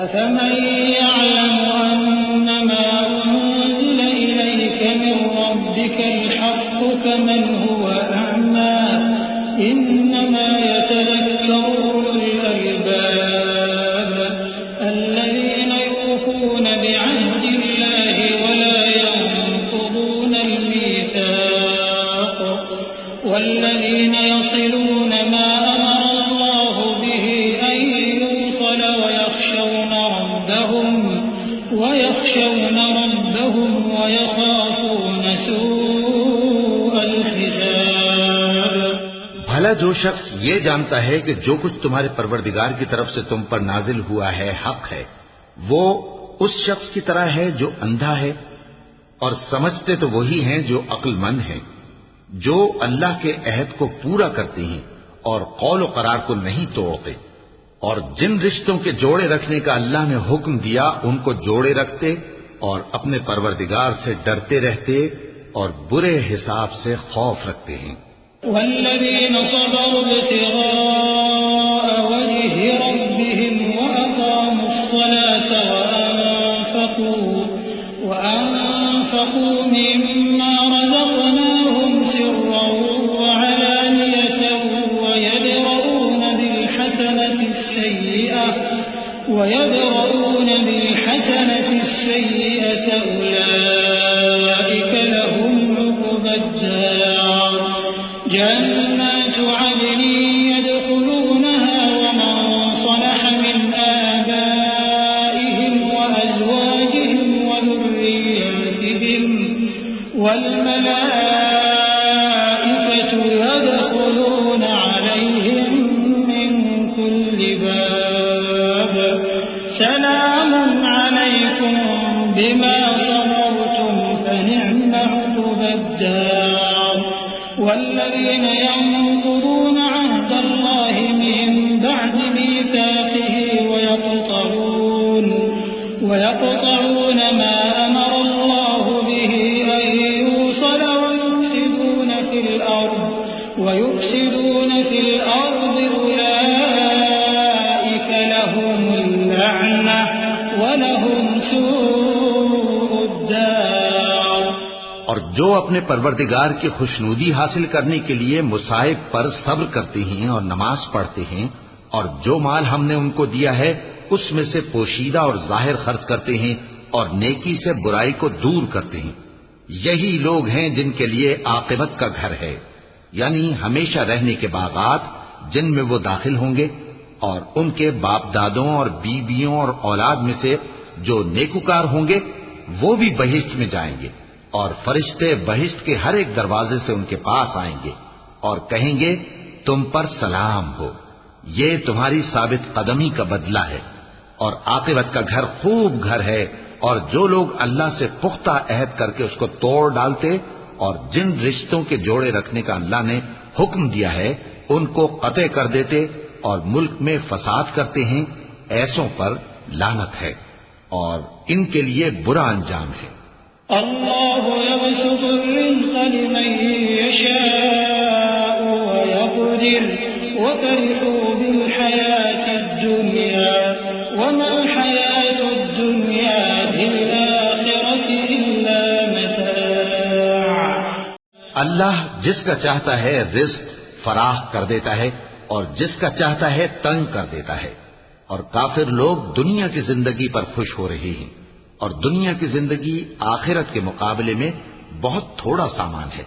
أفمن يعلم أنما أنزل إليك من ربك الحق كمن هو أعمى إنما يتذكر أولو الألباب الذين يوفون بعهد الله ولا ينقضون الميثاق والذين يصلون ما أمر الله به أن يوصل ويخشون ربهم ويخافون سوء الحساب. بھلا جو شخص یہ جانتا ہے کہ جو کچھ تمہارے پروردگار کی طرف سے تم پر نازل ہوا ہے حق ہے، وہ اس شخص کی طرح ہے جو اندھا ہے، اور سمجھتے تو وہی ہیں جو عقل مند ہیں، جو اللہ کے عہد کو پورا کرتے ہیں اور قول و قرار کو نہیں توڑتے، اور جن رشتوں کے جوڑے رکھنے کا اللہ نے حکم دیا ان کو جوڑے رکھتے اور اپنے پروردگار سے ڈرتے رہتے اور برے حساب سے خوف رکھتے ہیں. والذين صبروا ابتغاء وجه ربهم وأقاموا الصلاة وأنفقوا مما رزقناهم سرا وعلانية ويدرؤون بالحسنة السيئة أولئك لهم عقبى الدار جنات عدن يدخلونها ومن صلح من آبائهم وأزواجهم وذرياتهم والملائكة يدخلون عليهم من كل باب سلام عليكم بما صبرتم فنعم عقبى الدار. والذين ينقضون عهد الله من بعد ميثاقه ويقطعون ما أمر الله به أن يوصل ويفسدون في الأرض أولئك لهم اللعنة ولهم سوء الدار. اور جو اپنے پروردگار کی خوشنودی حاصل کرنے کے لیے مصائب پر صبر کرتے ہیں اور نماز پڑھتے ہیں، اور جو مال ہم نے ان کو دیا ہے اس میں سے پوشیدہ اور ظاہر خرچ کرتے ہیں اور نیکی سے برائی کو دور کرتے ہیں، یہی لوگ ہیں جن کے لیے عاقبت کا گھر ہے، یعنی ہمیشہ رہنے کے باغات جن میں وہ داخل ہوں گے، اور ان کے باپ دادوں اور بیویوں اور اولاد میں سے جو نیکوکار ہوں گے وہ بھی بہشت میں جائیں گے، اور فرشتے بہشت کے ہر ایک دروازے سے ان کے پاس آئیں گے اور کہیں گے تم پر سلام ہو، یہ تمہاری ثابت قدمی کا بدلہ ہے، اور عاقبت کا گھر خوب گھر ہے. اور جو لوگ اللہ سے پختہ عہد کر کے اس کو توڑ ڈالتے اور جن رشتوں کے جوڑے رکھنے کا اللہ نے حکم دیا ہے ان کو قطع کر دیتے اور ملک میں فساد کرتے ہیں، ایسوں پر لعنت ہے اور ان کے لیے برا انجام ہے. اللہ يبسط الرزق لمن يشاء ويقدر وفرحوا بالحياة الدنيا وما الحياة الدنيا بالآخرة إلا متاع. اللہ جس کا چاہتا ہے رزق فراخ کر دیتا ہے اور جس کا چاہتا ہے تنگ کر دیتا ہے، اور کافر لوگ دنیا کی زندگی پر خوش ہو رہے ہیں، اور دنیا کی زندگی آخرت کے مقابلے میں بہت تھوڑا سامان ہے.